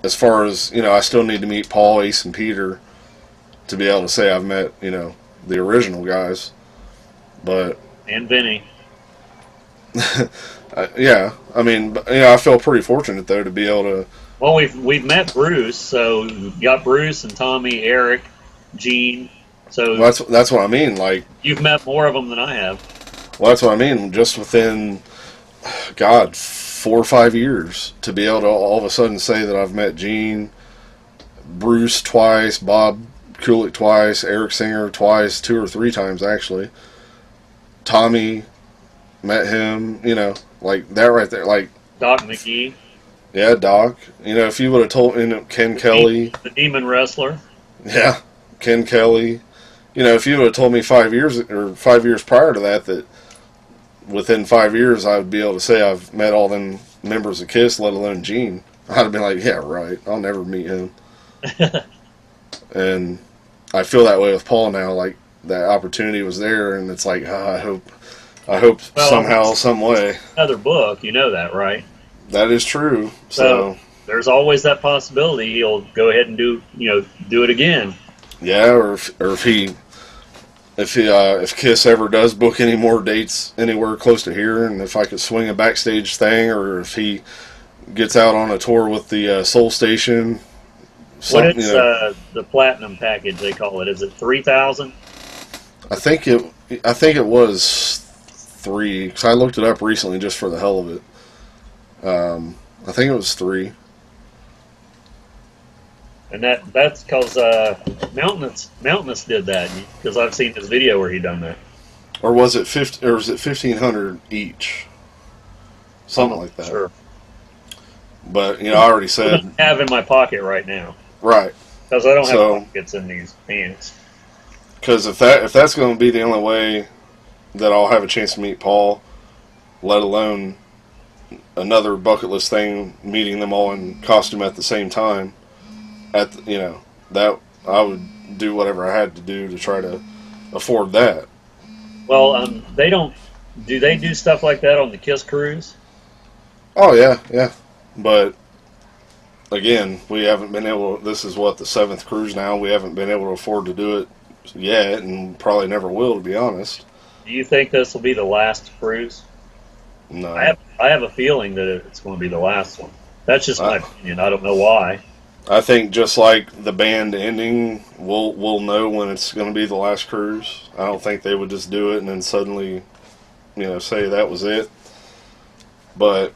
as far as, I still need to meet Paul, Ace, and Peter to be able to say I've met, the original guys. But And Vinny. yeah, I mean, I feel pretty fortunate though to be able to. Well, we've met Bruce, so you got Bruce and Tommy, Eric, Gene. So That's what I mean. Like, you've met more of them than I have. well, that's what I mean. Just within, God, 4 or 5 years to be able to all of a sudden say that I've met Gene, Bruce twice, Bob Kulick twice, Eric Singer twice, 2 or 3 times actually. Tommy, met him, like that right there. Like, Doc McGee. yeah, Doc. If you would have told Ken Kelly, The Demon Wrestler. yeah, Ken Kelly. If you would have told me 5 years or 5 years prior to that within 5 years I would be able to say I've met all them members of Kiss, let alone Gene, I'd have been like, yeah, right. I'll never meet him. And I feel that way with Paul now. Like, that opportunity was there, and it's like, I hope Well, somehow, some way. Another book, you know that, right? That is true. So there's always that possibility he'll go ahead and do it again. Yeah, or if Kiss ever does book any more dates anywhere close to here, and if I could swing a backstage thing, or if he gets out on a tour with the Soul Station. What is the platinum package they call it? Is it 3,000? I think it was 3, because I looked it up recently just for the hell of it. I think it was 3. And that's because Mountainous did that, because I've seen his video where he done that. Or was it 50? Or was it 1,500 each? Something like that. Sure. But I already said I have in my pocket right now right. because I don't So- have pockets in these pants. Because if that's going to be the only way that I'll have a chance to meet Paul, let alone another bucket list thing, meeting them all in costume at the same time, that I would do whatever I had to do to try to afford that. Well, they don't. Do they do stuff like that on the Kiss cruise? Oh yeah. But again, we haven't been able. This is what, the 7th cruise now. We haven't been able to afford to do it yet, and probably never will, to be honest. Do you think this will be the last cruise? No. I have a feeling that it's going to be the last one. That's just my opinion. I don't know why. I think just like the band ending, we'll know when it's going to be the last cruise. I don't think they would just do it and then suddenly, say that was it. But,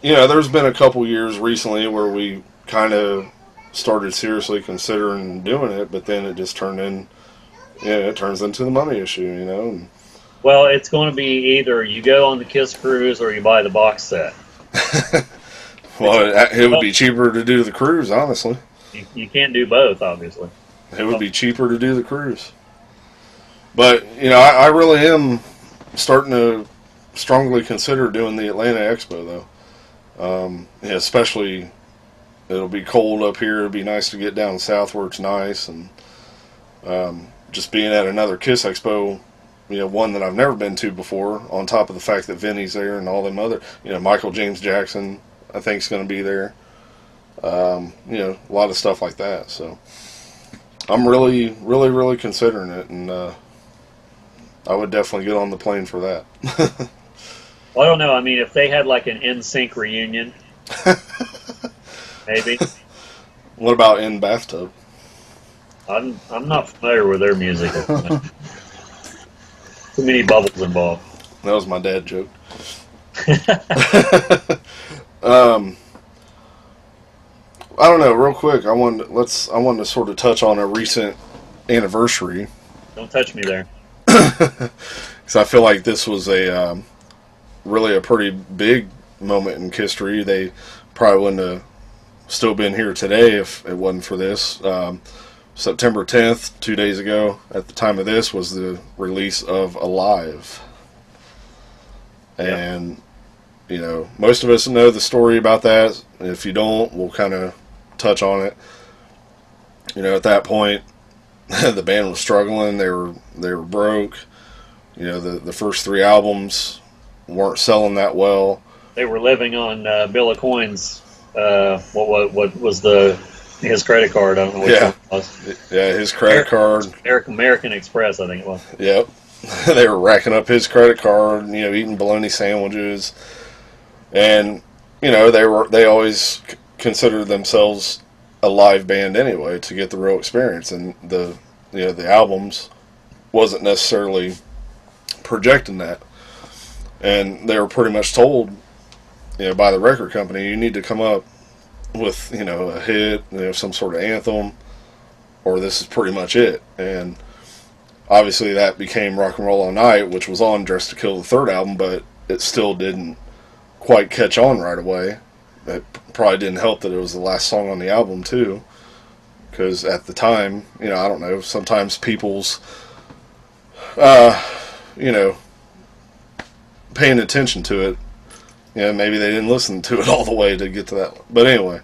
there's been a couple years recently where we kind of started seriously considering doing it, but then it just it turns into the money issue, And, Well, it's going to be either you go on the Kiss cruise or you buy the box set. well, it would be cheaper to do the cruise, honestly. You can't do both, obviously. It would be cheaper to do the cruise. But, I really am starting to strongly consider doing the Atlanta Expo, though. Especially, it'll be cold up here. It'll be nice to get down south where it's nice. And just being at another Kiss Expo, one that I've never been to before, on top of the fact that Vinny's there and all them other, Michael James Jackson, I think is going to be there. You know, a lot of stuff like that. So I'm really, really, really considering it, and I would definitely get on the plane for that. Well, I don't know. I mean, if they had like an NSYNC reunion, maybe. What about In Bathtub? I'm not familiar with their music. Too many bubbles involved. That was my dad joke. I don't know. Real quick, I wanted to sort of touch on a recent anniversary. Don't touch me there. Because I feel like this was a really a pretty big moment in history. They probably wouldn't have still been here today if it wasn't for this. September 10th, 2 days ago, at the time of this, was the release of Alive. And, you know, most of us know the story about that. If you don't, we'll kind of touch on it. You know, at that point, the band was struggling. They were broke. You know, the first 3 albums weren't selling that well. They were living on Bill Aucoin's what was his credit card? I don't know which one it was. Yeah, his credit card. American Express, I think it was. Yep. They were racking up his credit card, you know, eating bologna sandwiches. And, you know, they always considered themselves a live band anyway to get the real experience, and the albums wasn't necessarily projecting that. And they were pretty much told, you know, by the record company, you need to come up with, you know, a hit, you know, some sort of anthem, or this is pretty much it. And obviously that became Rock and Roll All Night, which was on Dress to Kill, the third album, but it still didn't quite catch on right away. It probably didn't help that it was the last song on the album too, because at the time, you know, I don't know, sometimes people's you know, paying attention to it, you know, maybe they didn't listen to it all the way to get to that. But anyway,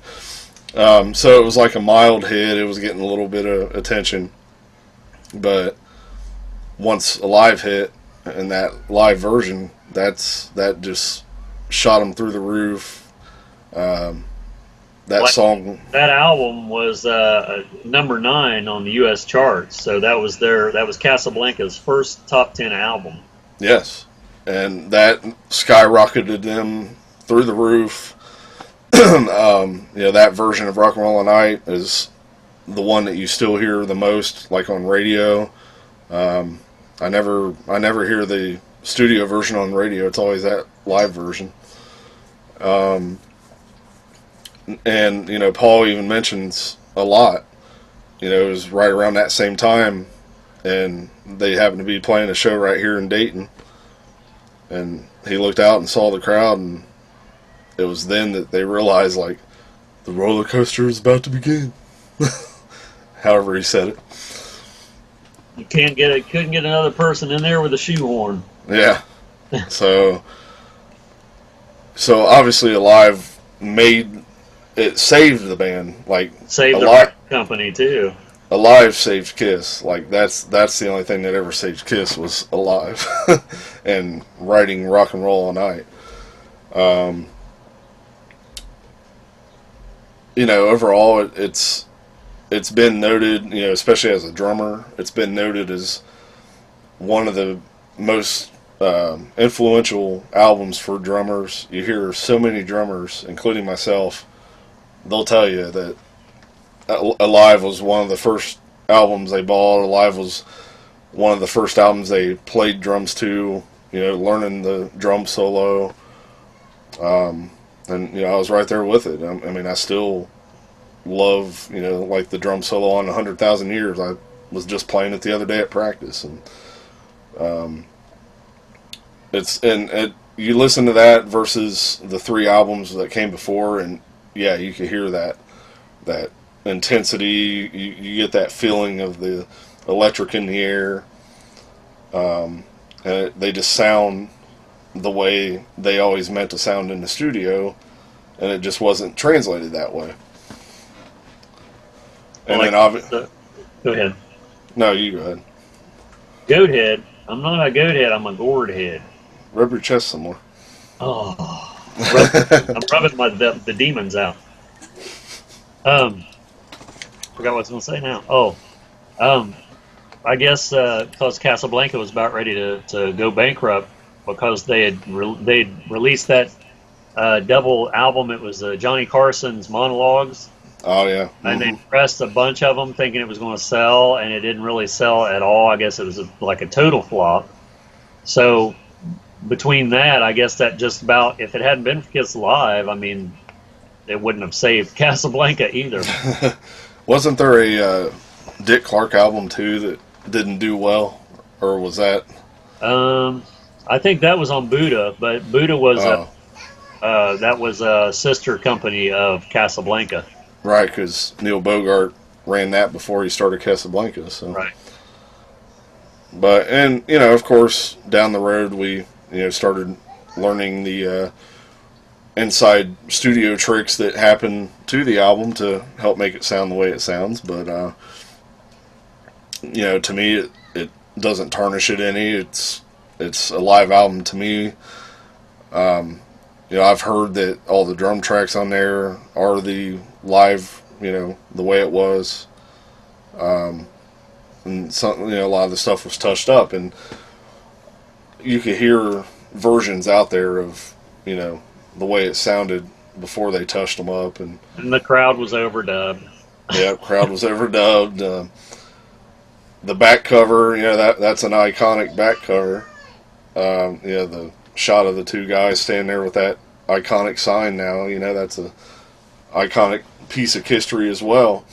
so it was like a mild hit. It was getting a little bit of attention, but once Alive hit, and that live version, that just shot them through the roof. Song, that album was number 9 on the U.S. charts, so that was Casablanca's first top 10 album. Yes, and that skyrocketed them through the roof. You know, that version of Rock and Roll All Night is the one that you still hear the most, like on radio. I never hear the studio version on radio. It's always that live version. And, you know, Paul even mentions a lot. You know, it was right around that same time, and they happened to be playing a show right here in Dayton. And he looked out and saw the crowd, and it was then that they realized, like, the roller coaster is about to begin. However he said it. You couldn't get another person in there with a shoehorn. Yeah. So obviously Alive saved the band. Like, saved the record company too. Alive saved Kiss. Like, that's the only thing that ever saved Kiss was Alive. And writing Rock and Roll All Night. You know, overall it's been noted, you know, especially as a drummer, it's been noted as one of the most influential albums for drummers. You hear so many drummers, including myself, they'll tell you that Alive was one of the first albums they bought. Alive was one of the first albums they played drums to, you know, learning the drum solo. And, you know, I was right there with it. I mean, I still love, you know, like the drum solo on 100,000 Years. I was just playing it the other day at practice. And you listen to that versus the 3 albums that came before, and yeah, you can hear that intensity. You get that feeling of the electric in the air. And they just sound the way they always meant to sound in the studio, and it just wasn't translated that way. And then go ahead. No, you go ahead. Goathead. I'm not a goathead. I'm a gourd head. Rub your chest some more. Oh. I'm rubbing the demons out. Forgot what I was going to say now. Oh, I guess because Casablanca was about ready to go bankrupt because they'd released that double album. It was Johnny Carson's monologues, Oh yeah. and they pressed a bunch of them thinking it was going to sell, and it didn't really sell at all. I guess it was like a total flop. So between that, I guess that just about, if it hadn't been for Kiss Alive, I mean, it wouldn't have saved Casablanca either. Wasn't there a Dick Clark album too that didn't do well, or was that? I think that was on Buddha, but Buddha was Oh, that was a sister company of Casablanca. right, because Neil Bogart ran that before he started Casablanca. So, Right. but and you know, of course, down the road we started learning the inside studio tricks that happen to the album to help make it sound the way it sounds. But to me, it doesn't tarnish it any. It's a live album to me. I've heard that all the drum tracks on there are the live, the way it was. And some, a lot of the stuff was touched up, and you could hear versions out there of, the way it sounded before they touched them up, and the crowd was overdubbed. yeah, crowd was overdubbed. The back cover, that's an iconic back cover. The shot of the two guys standing there with that iconic sign now, that's a iconic piece of history as well.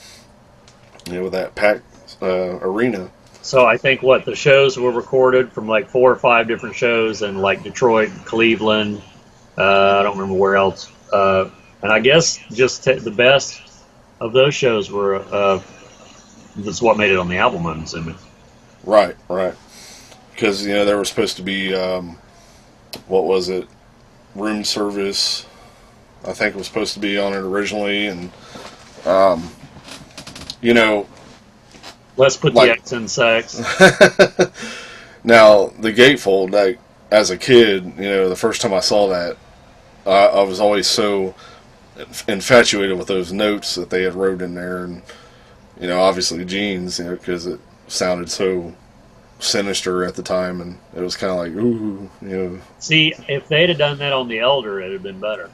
With that packed arena. So I think the shows were recorded from like 4 or 5 different shows in like Detroit, Cleveland. I don't remember where else. And I guess just the best of those shows were that's what made it on the album, I'm assuming. Right. Because there was supposed to be what was it? Room service. I think it was supposed to be on it originally, and Let's put like, the X in sex. Now the gatefold, like as a kid, the first time I saw that, I was always so infatuated with those notes that they had wrote in there, and obviously Gene's, because it sounded so sinister at the time, and it was kind of like ooh. See, if they'd have done that on the Elder, it'd have been better.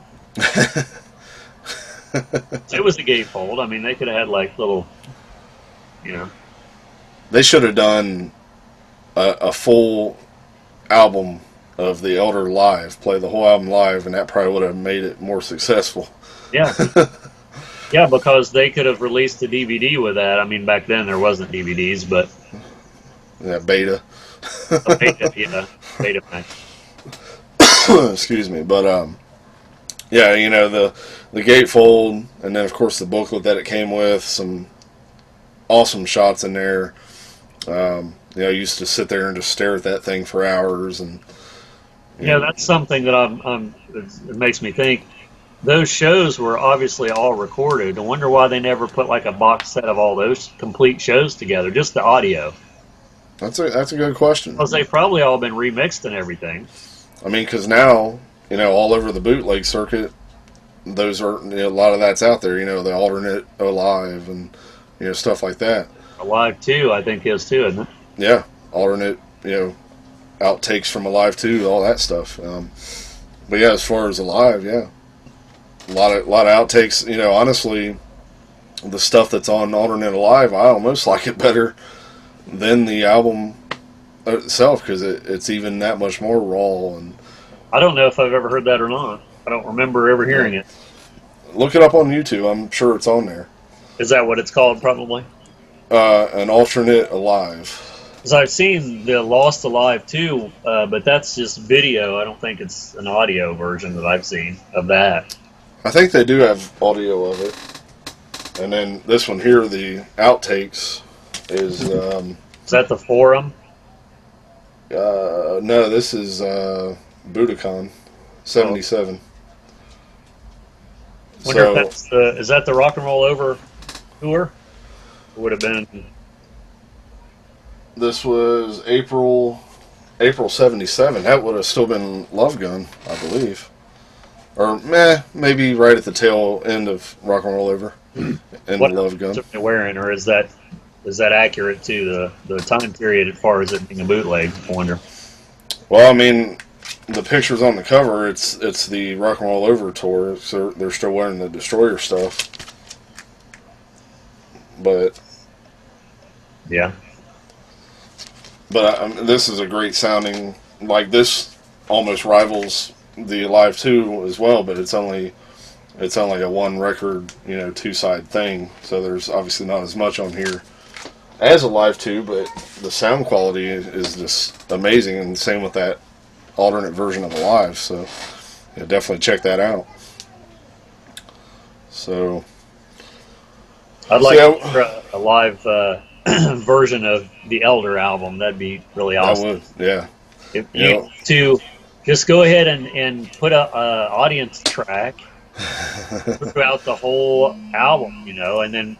It was the gatefold. I mean, they could have had like little, They should have done a full album of the Elder live, play the whole album live, and that probably would have made it more successful. Yeah. Yeah, because they could have released a DVD with that. I mean, back then there wasn't DVDs, but Yeah, beta. a beta pack. Excuse me, but yeah, the gatefold, and then of course the booklet that it came with, some awesome shots in there. I used to sit there and just stare at that thing for hours, and Yeah, that's something that it makes me think. Those shows were obviously all recorded. I wonder why they never put like a box set of all those complete shows together, just the audio. that's a good question. Because they've probably all been remixed and everything. I mean, because now all over the bootleg circuit, those are a lot of that's out there. The alternate Alive and stuff like that. Alive 2, I think, is too, isn't it? Yeah, alternate outtakes from Alive 2, all that stuff. But yeah, as far as Alive, yeah, a lot of outtakes. Honestly, the stuff that's on alternate Alive, I almost like it better than the album itself, because it's even that much more raw. And I don't know if I've ever heard that or not. I don't remember ever hearing it. look it up on YouTube. I'm sure it's on there. Is that what it's called, probably? An alternate Alive. Because I've seen the Lost Alive 2, but that's just video. I don't think it's an audio version that I've seen of that. I think they do have audio of it. And then this one here, the outtakes, is Is that the Forum? no, this is Budokan 77. Wonder So if that's is that the Rock and Roll Over tour? It would have been. this was April 77. That would have still been Love Gun, I believe. or maybe right at the tail end of Rock and Roll Over and What Love Gun. are they wearing, or is that accurate to the time period as far as it being a bootleg? I wonder. Well, I mean, the pictures on the cover, it's the Rock and Roll Over tour, so they're still wearing the Destroyer stuff. But Yeah. But this is a great sounding. Like, this almost rivals the Alive 2 as well, but it's only a one record, 2-side thing. So there's obviously not as much on here as Alive 2, but the sound quality is just amazing, and same with that alternate version of Alive. So yeah, definitely check that out. So I'd like to hear a live version of the Elder album. That'd be really awesome. I would, yeah. If you to just go ahead and put a audience track throughout the whole album, and then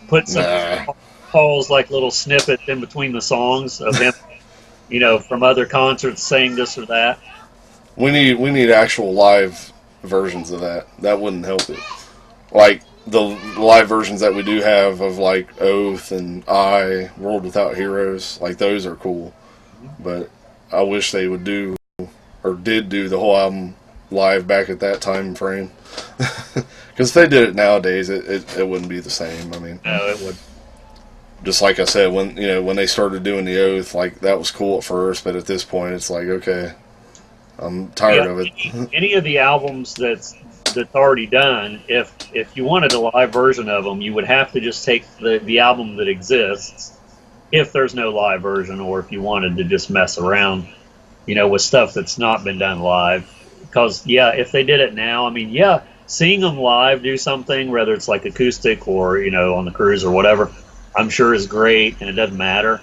put some calls, like little snippets in between the songs of him, from other concerts saying this or that. We need actual live versions of that. That wouldn't help it. Like the live versions that we do have of like Oath and World Without Heroes, like those are cool. But I wish they would do or did do the whole album live back at that time frame. Because if they did it nowadays, it wouldn't be the same. I mean, No, it would. just like I said, when they started doing the Oath, like that was cool at first, but at this point, it's like, okay, I'm tired of it. Any of the albums that's already done, if you wanted a live version of them, you would have to just take the album that exists, if there's no live version, or if you wanted to just mess around, with stuff that's not been done live. Because, if they did it now, I mean, seeing them live do something, whether it's like acoustic or, on the cruise or whatever, I'm sure is great, and it doesn't matter.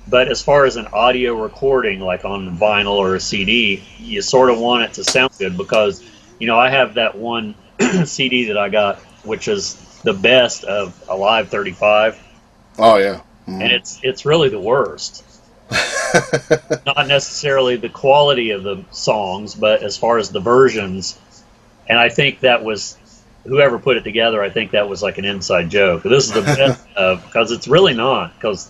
But as far as an audio recording, like on vinyl or a CD, you sort of want it to sound good, because, I have that one CD that I got, which is the best of Alive 35. Oh, yeah. Mm-hmm. And it's really the worst. Not necessarily the quality of the songs, but as far as the versions. And I think that was, whoever put it together, I think that was like an inside joke. This is the best of, because it's really not. Because,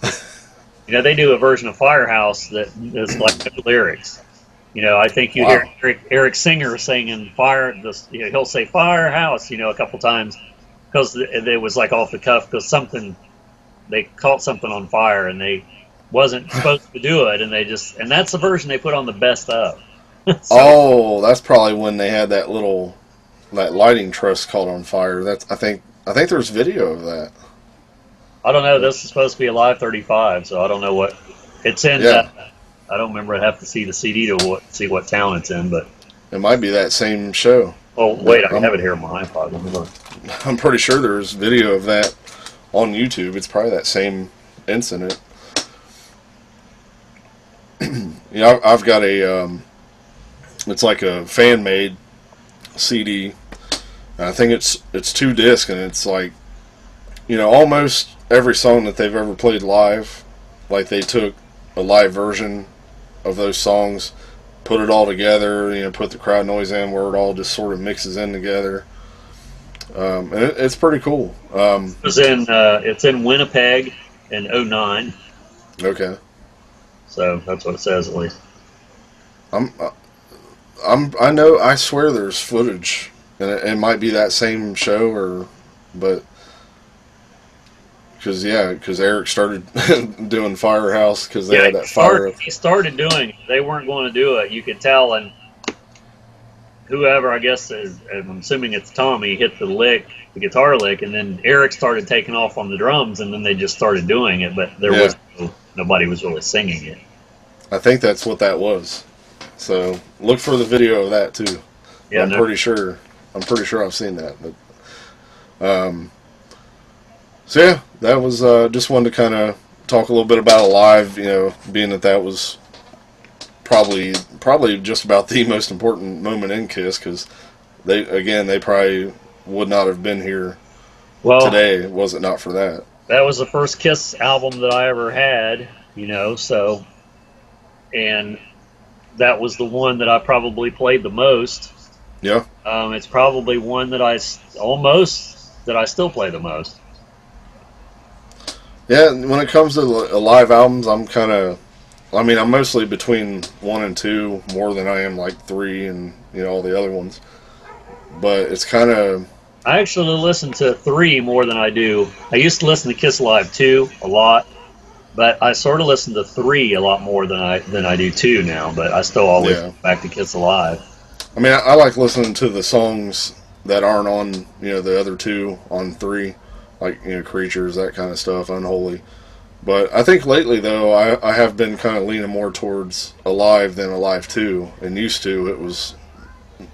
they do a version of Firehouse that is like no lyrics. I think you hear Eric Singer singing he'll say Firehouse, a couple times, because it was like off the cuff, because they caught something on fire and they wasn't supposed to do it, and and that's the version they put on the best of. So, that's probably when they had that lighting truss caught on fire. I think there's video of that. I don't know. This is supposed to be Alive 35, so I don't know what it's in. Yeah. I don't remember. I'd have to see the CD to see what town it's in, but It might be that same show. oh wait, I have it here on my iPod. Let me look. I'm pretty sure there's video of that on YouTube. It's probably that same incident. I've got it's like a fan-made CD. I think it's 2 discs, and it's like, almost every song that they've ever played live, like they took a live version of those songs, put it all together, put the crowd noise in where it all just sort of mixes in together. And it's pretty cool. It's in Winnipeg in 2009. Okay. So that's what it says, at least. I swear there's footage, and it might be that same show, but because Eric started doing Firehouse because they had that fire. He started doing it. They weren't going to do it. You could tell, and whoever, I guess, I'm assuming it's Tommy, hit the guitar lick, and then Eric started taking off on the drums, and then they just started doing it, but nobody was really singing it. I think that's what that was. So look for the video of that too. Yeah, I'm pretty sure I've seen that. But so yeah, that was just wanted to kind of talk a little bit about Alive. Being that was probably just about the most important moment in Kiss, because they probably would not have been here today was it not for that. That was the first Kiss album that I ever had, so, and that was the one that I probably played the most. Yeah. It's probably one that I still play the most. Yeah, when it comes to live albums, I'm mostly between 1 and 2 more than I am like 3 and all the other ones. But it's kind of I actually listen to 3 more than I do. I used to listen to Kiss Alive 2 a lot, but I sort of listen to 3 a lot more than I do 2 now. But I still always go back to Kiss Alive. I mean, I like listening to the songs that aren't on the other 2 on 3, like Creatures, that kind of stuff, Unholy. But I think lately though, I have been kind of leaning more towards Alive than Alive 2, and used to it was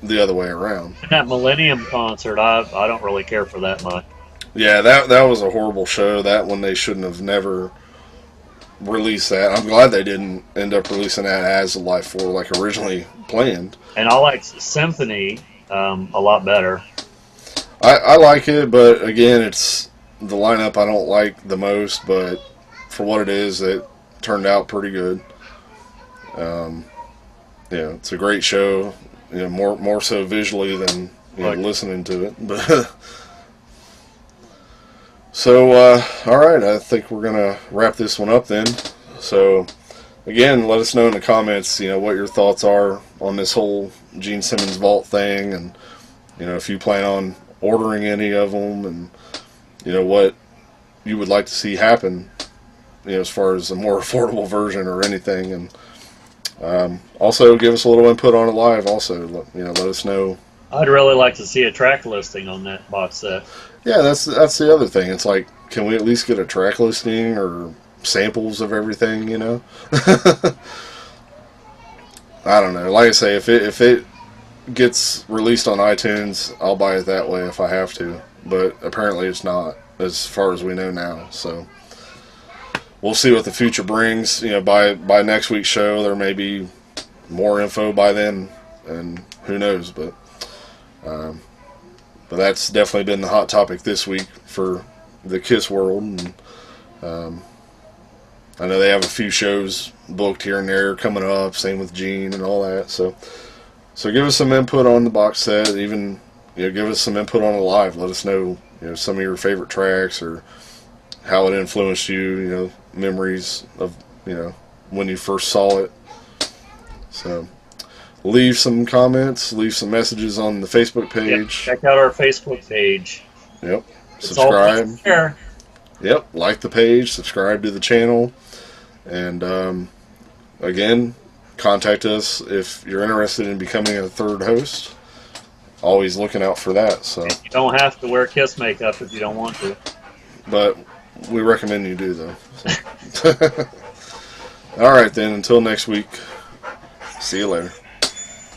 the other way around. That Millennium concert, I don't really care for that much. Yeah, that was a horrible show. That one they shouldn't have never released that. I'm glad they didn't end up releasing that as Alive 4 like originally planned. And I like Symphony a lot better. I like it, but again, it's the lineup I don't like the most, but for what it is, it turned out pretty good. It's a great show. More so visually than listening to it. But so, all right, I think we're gonna wrap this one up then. So, again, let us know in the comments, what your thoughts are on this whole Gene Simmons Vault thing, and if you plan on ordering any of them, and what you would like to see happen, as far as a more affordable version or anything, and also give us a little input on it live. Also, let us know. I'd really like to see a track listing on that box set. Yeah, that's the other thing. It's like, can we at least get a track listing or samples of everything? I don't know. Like I say, if it gets released on iTunes, I'll buy it that way if I have to. But apparently, it's not, as far as we know now. So we'll see what the future brings. By next week's show, there may be more info by then, and who knows. But that's definitely been the hot topic this week for the Kiss world. And I know they have a few shows booked here and there coming up. Same with Gene and all that. So give us some input on the box set. Even give us some input on the live. Let us know some of your favorite tracks, or how it influenced you, memories of, when you first saw it. So leave some comments, leave some messages on the Facebook page. Yep, check out our Facebook page. Yep. It's Subscribe. all there. Yep. Like the page, subscribe to the channel. And again, contact us if you're interested in becoming a third host. Always looking out for that. So you don't have to wear Kiss makeup if you don't want to. But we recommend you do, though. So. All right, then. Until next week. See you later.